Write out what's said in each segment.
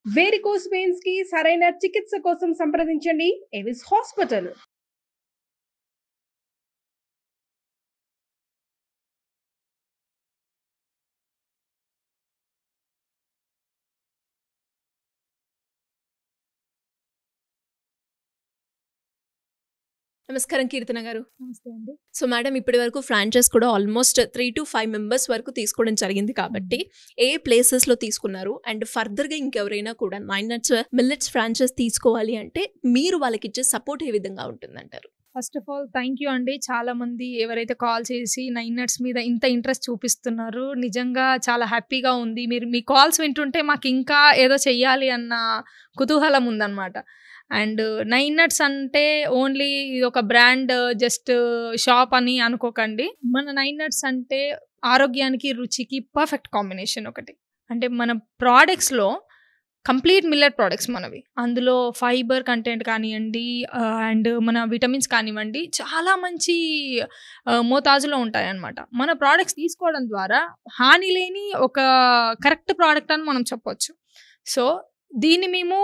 Varicose veins కి సరైన చికిత్స కోసం సంప్రదించండి ఎవిస్ హాస్పిటల్. నమస్కారం కీర్తన గారు. నమస్తే అండి. సో మేడం, ఇప్పటి వరకు ఫ్రాంచైజ్ కూడా ఆల్మోస్ట్ 3 to 5 మెంబర్స్ వరకు తీసుకోవడం జరిగింది కాబట్టి ఏ ప్లేసెస్లో తీసుకున్నారు అండ్ ఫర్దర్గా ఇంకెవరైనా కూడా 9 nuts మిల్లెట్స్ ఫ్రాంచైజ్ తీసుకోవాలి అంటే మీరు వాళ్ళకి ఇచ్చే సపోర్ట్ ఏ విధంగా ఉంటుందంటారు? First of all thank you అండి. చాలా మంది ఎవరైతే కాల్ చేసి 9 nuts మీద ఇంత ఇంట్రెస్ట్ చూపిస్తున్నారు, నిజంగా చాలా హ్యాపీగా ఉంది. మీరు మీ కాల్స్ వింటుంటే మాకు ఇంకా ఏదో చెయ్యాలి అన్న కుతూహలం ఉందన్నమాట. అండ్ 9 nuts అంటే ఓన్లీ ఇది ఒక బ్రాండ్ జస్ట్ షాప్ అని అనుకోకండి. మన 9 nuts అంటే ఆరోగ్యానికి రుచికి పర్ఫెక్ట్ కాంబినేషన్ ఒకటి. అంటే మన ప్రోడక్ట్స్లో కంప్లీట్ మిల్లెట్ ప్రోడక్ట్స్ మనవి. అందులో ఫైబర్ కంటెంట్ కానివ్వండి అండ్ మన విటమిన్స్ కానివ్వండి చాలా మంచి మోతాజులో ఉంటాయన్నమాట. మన ప్రోడక్ట్స్ తీసుకోవడం ద్వారా హాని లేని ఒక కరెక్ట్ ప్రోడక్ట్ అని మనం చెప్పొచ్చు. సో దీన్ని మేము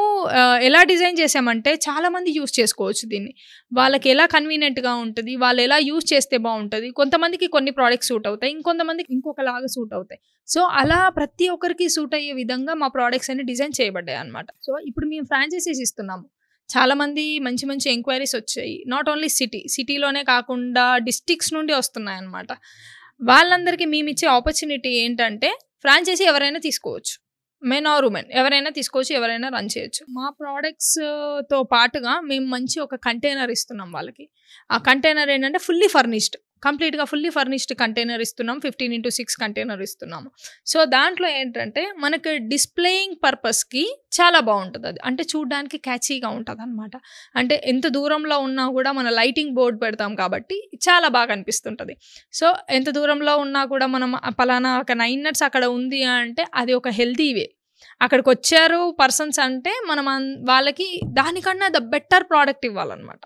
ఎలా డిజైన్ చేసామంటే చాలామంది యూస్ చేసుకోవచ్చు దీన్ని. వాళ్ళకి ఎలా కన్వీనియంట్గా ఉంటుంది, వాళ్ళు ఎలా యూస్ చేస్తే బాగుంటుంది. కొంతమందికి కొన్ని ప్రోడక్ట్స్ సూట్ అవుతాయి, ఇంకొంతమందికి ఇంకొకలాగా సూట్ అవుతాయి. సో అలా ప్రతి ఒక్కరికి సూట్ అయ్యే విధంగా మా ప్రోడక్ట్స్ అన్ని డిజైన్ చేయబడ్డాయి అనమాట. సో ఇప్పుడు మేము ఫ్రాంచైజీస్ ఇస్తున్నాము. చాలామంది మంచి మంచి ఎంక్వైరీస్ వచ్చాయి. నాట్ ఓన్లీ సిటీలోనే కాకుండా డిస్ట్రిక్ట్స్ నుండి వస్తున్నాయి అన్నమాట. వాళ్ళందరికీ మేము ఇచ్చే ఆపర్చునిటీ ఏంటంటే ఫ్రాంచైజీ ఎవరైనా తీసుకోవచ్చు, మెన్ ఆర్ ఉమెన్ ఎవరైనా తీసుకోవచ్చు, ఎవరైనా రన్ చేయొచ్చు. మా ప్రోడక్ట్స్తో పాటుగా మేము మంచి ఒక కంటైనర్ ఇస్తున్నాం వాళ్ళకి. ఆ కంటైనర్ ఏంటంటే కంప్లీట్గా ఫుల్లీ ఫర్నిష్డ్ కంటైనర్ ఇస్తున్నాం. 15x6 కంటైనర్ ఇస్తున్నాము. సో దాంట్లో ఏంటంటే మనకి డిస్ప్లేయింగ్ పర్పస్కి చాలా బాగుంటుంది. అది అంటే చూడడానికి క్యాచీగా ఉంటుంది అనమాట. అంటే ఎంత దూరంలో ఉన్నా కూడా మన లైటింగ్ బోర్డ్ పెడతాం కాబట్టి చాలా బాగా అనిపిస్తుంటుంది. సో ఎంత దూరంలో ఉన్నా కూడా మనం పలానా ఒక 9 nuts అక్కడ ఉంది అంటే అది ఒక హెల్తీ వే. అక్కడికి వచ్చారు పర్సన్స్ అంటే మనం వాళ్ళకి దానికన్నా ద బెటర్ ప్రోడక్ట్ ఇవ్వాలన్నమాట.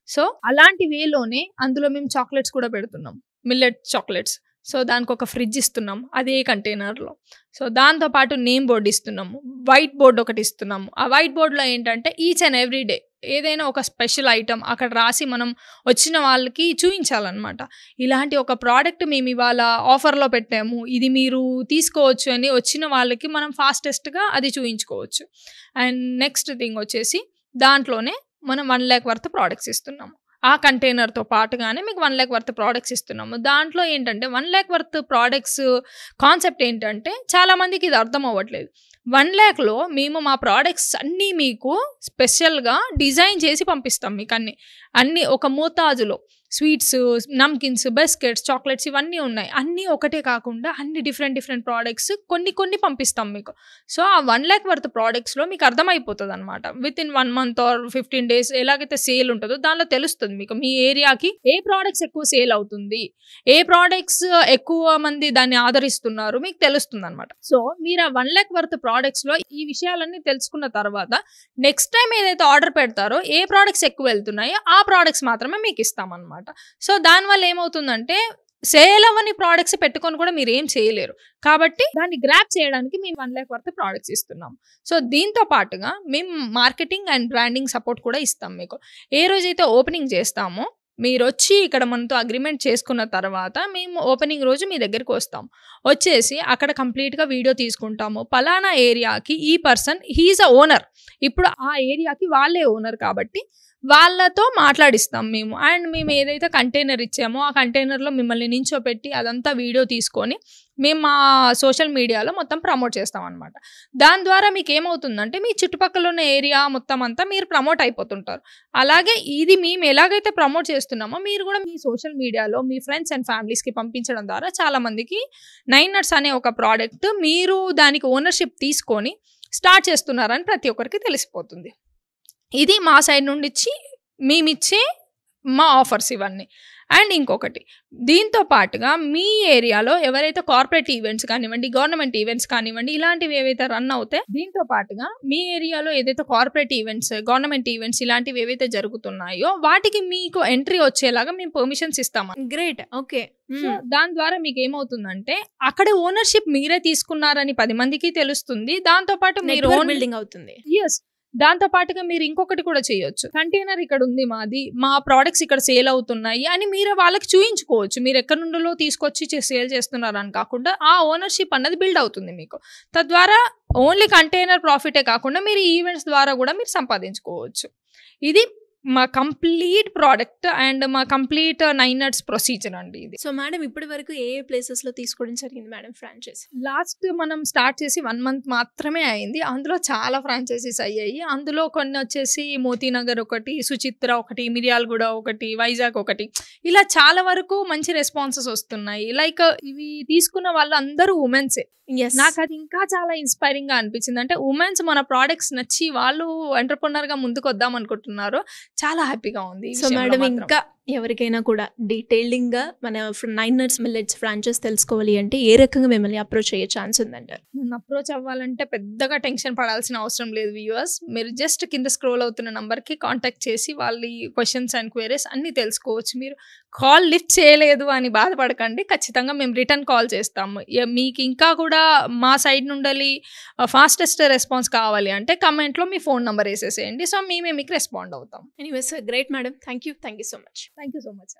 సో అలాంటి వేలోనే అందులో మేము చాక్లెట్స్ కూడా పెడుతున్నాం, మిల్లెట్ చాక్లెట్స్. సో దానికి ఒక ఫ్రిడ్జ్ ఇస్తున్నాం అదే కంటైనర్లో. సో దాంతోపాటు నేమ్ బోర్డు ఇస్తున్నాము, వైట్ బోర్డు ఒకటి ఇస్తున్నాము. ఆ వైట్ బోర్డులో ఏంటంటే ఈచ్ అండ్ ఎవ్రీ డే ఏదైనా ఒక స్పెషల్ ఐటమ్ అక్కడ రాసి మనం వచ్చిన వాళ్ళకి చూపించాలన్నమాట. ఇలాంటి ఒక ప్రోడక్ట్ మేము ఇవాళ ఆఫర్లో పెట్టాము, ఇది మీరు తీసుకోవచ్చు అని వచ్చిన వాళ్ళకి మనం ఫాస్టెస్ట్గా అది చూపించుకోవచ్చు. అండ్ నెక్స్ట్ థింగ్ వచ్చేసి దాంట్లోనే మనం 1 lakh వర్త్ ప్రోడక్ట్స్ ఇస్తున్నాము. ఆ కంటైనర్తో పాటుగానే మీకు 1 lakh వర్త్ ప్రోడక్ట్స్ ఇస్తున్నాము. దాంట్లో ఏంటంటే 1 lakh వర్త్ ప్రోడక్ట్స్ కాన్సెప్ట్ ఏంటంటే చాలామందికి ఇది అర్థం అవ్వట్లేదు. 1 lakhలో మేము మా ప్రోడక్ట్స్ అన్నీ మీకు స్పెషల్గా డిజైన్ చేసి పంపిస్తాం. మీకు అన్నీ ఒక మోతాజులో స్వీట్స్, నమ్కిన్స్, బిస్కెట్స్, చాక్లెట్స్ ఇవన్నీ ఉన్నాయి. అన్నీ ఒకటే కాకుండా అన్ని డిఫరెంట్ ప్రోడక్ట్స్ కొన్ని పంపిస్తాం మీకు. సో ఆ 1 lakh వర్త్ ప్రోడక్ట్స్లో మీకు అర్థమైపోతుంది అనమాట. With in 1 month or 15 days ఎలాగైతే సేల్ ఉంటుందో దానిలో తెలుస్తుంది మీకు మీ ఏరియాకి ఏ ప్రోడక్ట్స్ ఎక్కువ సేల్ అవుతుంది, ఏ ప్రోడక్ట్స్ ఎక్కువ మంది దాన్ని ఆదరిస్తున్నారు మీకు తెలుస్తుంది అనమాట. సో మీరు ఆ 1 lakh వర్త్ ప్రోడక్ట్స్లో ఈ విషయాలన్నీ తెలుసుకున్న తర్వాత నెక్స్ట్ టైం ఏదైతే ఆర్డర్ పెడతారో ఏ ప్రోడక్ట్స్ ఎక్కువ వెళ్తున్నాయో ఆ ప్రోడక్ట్స్ మాత్రమే మీకు ఇస్తామన్నమాట. సో దానివల్ల ఏమవుతుందంటే సేల్ అవ్వని ప్రోడక్ట్స్ పెట్టుకొని కూడా మీరు ఏం చేయలేరు. కాబట్టి దాన్ని గ్రాప్ చేయడానికి మేము 1 lakh వర్త్ ప్రోడక్ట్స్ ఇస్తున్నాం. సో దీంతో పాటుగా మేము మార్కెటింగ్ అండ్ బ్రాండింగ్ సపోర్ట్ కూడా ఇస్తాం మీకు. ఏ రోజైతే ఓపెనింగ్ చేస్తామో మీరు వచ్చి ఇక్కడ మనతో అగ్రిమెంట్ చేసుకున్న తర్వాత మేము ఓపెనింగ్ రోజు మీ దగ్గరికి వస్తాం. వచ్చేసి అక్కడ కంప్లీట్గా వీడియో తీసుకుంటాము. పలానా ఏరియాకి ఈ పర్సన్ హీఈస్ అ ఓనర్, ఇప్పుడు ఆ ఏరియాకి వాళ్ళే ఓనర్ కాబట్టి వాళ్ళతో మాట్లాడిస్తాం మేము. అండ్ మేము ఏదైతే కంటైనర్ ఇచ్చామో ఆ కంటైనర్లో మిమ్మల్ని నించోపెట్టి అదంతా వీడియో తీసుకొని మేము మా సోషల్ మీడియాలో మొత్తం ప్రమోట్ చేస్తాం అనమాట. దాని ద్వారా మీకు ఏమవుతుందంటే మీ చుట్టుపక్కల ఉన్న ఏరియా మొత్తం అంతా మీరు ప్రమోట్ అయిపోతుంటారు. అలాగే ఇది మేము ఎలాగైతే ప్రమోట్ చేస్తున్నామో మీరు కూడా మీ సోషల్ మీడియాలో మీ ఫ్రెండ్స్ అండ్ ఫ్యామిలీస్కి పంపించడం ద్వారా చాలామందికి 9 nuts అనే ఒక ప్రోడక్ట్ మీరు దానికి ఓనర్షిప్ తీసుకొని స్టార్ట్ చేస్తున్నారని ప్రతి ఒక్కరికి తెలిసిపోతుంది. ఇది మా సైడ్ నుండి మేమిచ్చే మా ఆఫర్స్ ఇవన్నీ. అండ్ ఇంకొకటి దీంతో పాటుగా మీ ఏరియాలో ఎవరైతే కార్పొరేట్ ఈవెంట్స్ కానివ్వండి, గవర్నమెంట్ ఈవెంట్స్ కానివ్వండి, ఇలాంటివి ఏవైతే రన్ అవుతాయి, దీంతో పాటుగా మీ ఏరియాలో ఏదైతే కార్పొరేట్ ఈవెంట్స్, గవర్నమెంట్ ఈవెంట్స్ ఇలాంటివి ఏవైతే జరుగుతున్నాయో వాటికి మీకు ఎంట్రీ వచ్చేలాగా మేము పర్మిషన్స్ ఇస్తాము. గ్రేట్. ఓకే. సో దాని ద్వారా మీకు ఏమవుతుందంటే అక్కడ ఓనర్షిప్ మీరే తీసుకున్నారని 10 మందికి తెలుస్తుంది. దాంతో పాటు మీరు బిల్డింగ్ అవుతుంది. ఎస్, దాంతో పాటుగా మీరు ఇంకొకటి కూడా చేయొచ్చు. కంటైనర్ ఇక్కడ ఉంది మాది, మా ప్రోడక్ట్స్ ఇక్కడ సేల్ అవుతున్నాయి అని మీరు వాళ్ళకి చూయించుకోవచ్చు. మీరు ఎక్కడి నుండిలో తీసుకొచ్చి సేల్ చేస్తున్నారు అని కాకుండా ఆ ఓనర్షిప్ అన్నది బిల్డ్ అవుతుంది మీకు. తద్వారా ఓన్లీ కంటైనర్ ప్రాఫిటే కాకుండా మీరు ఈవెంట్స్ ద్వారా కూడా మీరు సంపాదించుకోవచ్చు. ఇది మా కంప్లీట్ ప్రోడక్ట్ అండ్ మా కంప్లీట్ 9 nuts ప్రొసీజర్ అండి ఇది. సో మేడం ఇప్పటి వరకు ఏ ప్లేసెస్ లో తీసుకోవడం జరిగింది మేడం ఫ్రాంచైజ్? లాస్ట్ మనం స్టార్ట్ చేసి 1 month మాత్రమే అయింది. అందులో చాలా ఫ్రాంచైజీస్ అయ్యాయి. అందులో కొన్ని వచ్చేసి మోతీనగర్ ఒకటి, సుచిత్ర ఒకటి, మిర్యాలగూడ ఒకటి, వైజాగ్ ఒకటి, ఇలా చాలా వరకు మంచి రెస్పాన్సెస్ వస్తున్నాయి. లైక్ ఇవి తీసుకున్న వాళ్ళు అందరూ ఉమెన్సే. నాకు అది ఇంకా చాలా ఇన్స్పైరింగ్ గా అనిపించింది. అంటే ఉమెన్స్ మన ప్రోడక్ట్స్ నచ్చి వాళ్ళు ఎంటర్‌ప్రెన్యూర్ గా ముందుకు వద్దాం అనుకుంటున్నారు. చాలా హ్యాపీగా ఉంది. సో మేడం ఇంకా ఎవరికైనా కూడా డీటెయిలింగ్ గా మన 9 nuts మిల్లెట్స్ ఫ్రాంచైజ్ తెలుసుకోవాలి అంటే ఏ రకంగా మిమ్మల్ని అప్రోచ్ అయ్యే ఛాన్స్ ఉందంటారు? నన్ను అప్రోచ్ అవ్వాలంటే పెద్దగా టెన్షన్ పడాల్సిన అవసరం లేదు వ్యూవర్స్. మీరు జస్ట్ కింద స్క్రోల్ అవుతున్న నంబర్కి కాంటాక్ట్ చేసి వాళ్ళ క్వశ్చన్స్ అండ్ క్వైరీస్ అన్ని తెలుసుకోవచ్చు. మీరు కాల్ లిఫ్ట్ చేయలేదు అని బాధపడకండి, ఖచ్చితంగా మేము రిటర్న్ కాల్ చేస్తాము. మీకు ఇంకా కూడా మా సైడ్ నుండి ఫాస్టెస్ట్ రెస్పాన్స్ కావాలి అంటే కమెంట్లో మీ ఫోన్ నెంబర్ వేసేసేయండి. సో మేమే మీకు రెస్పాండ్ అవుతాం. Anyways great madam, thank you so much. Thank you so much.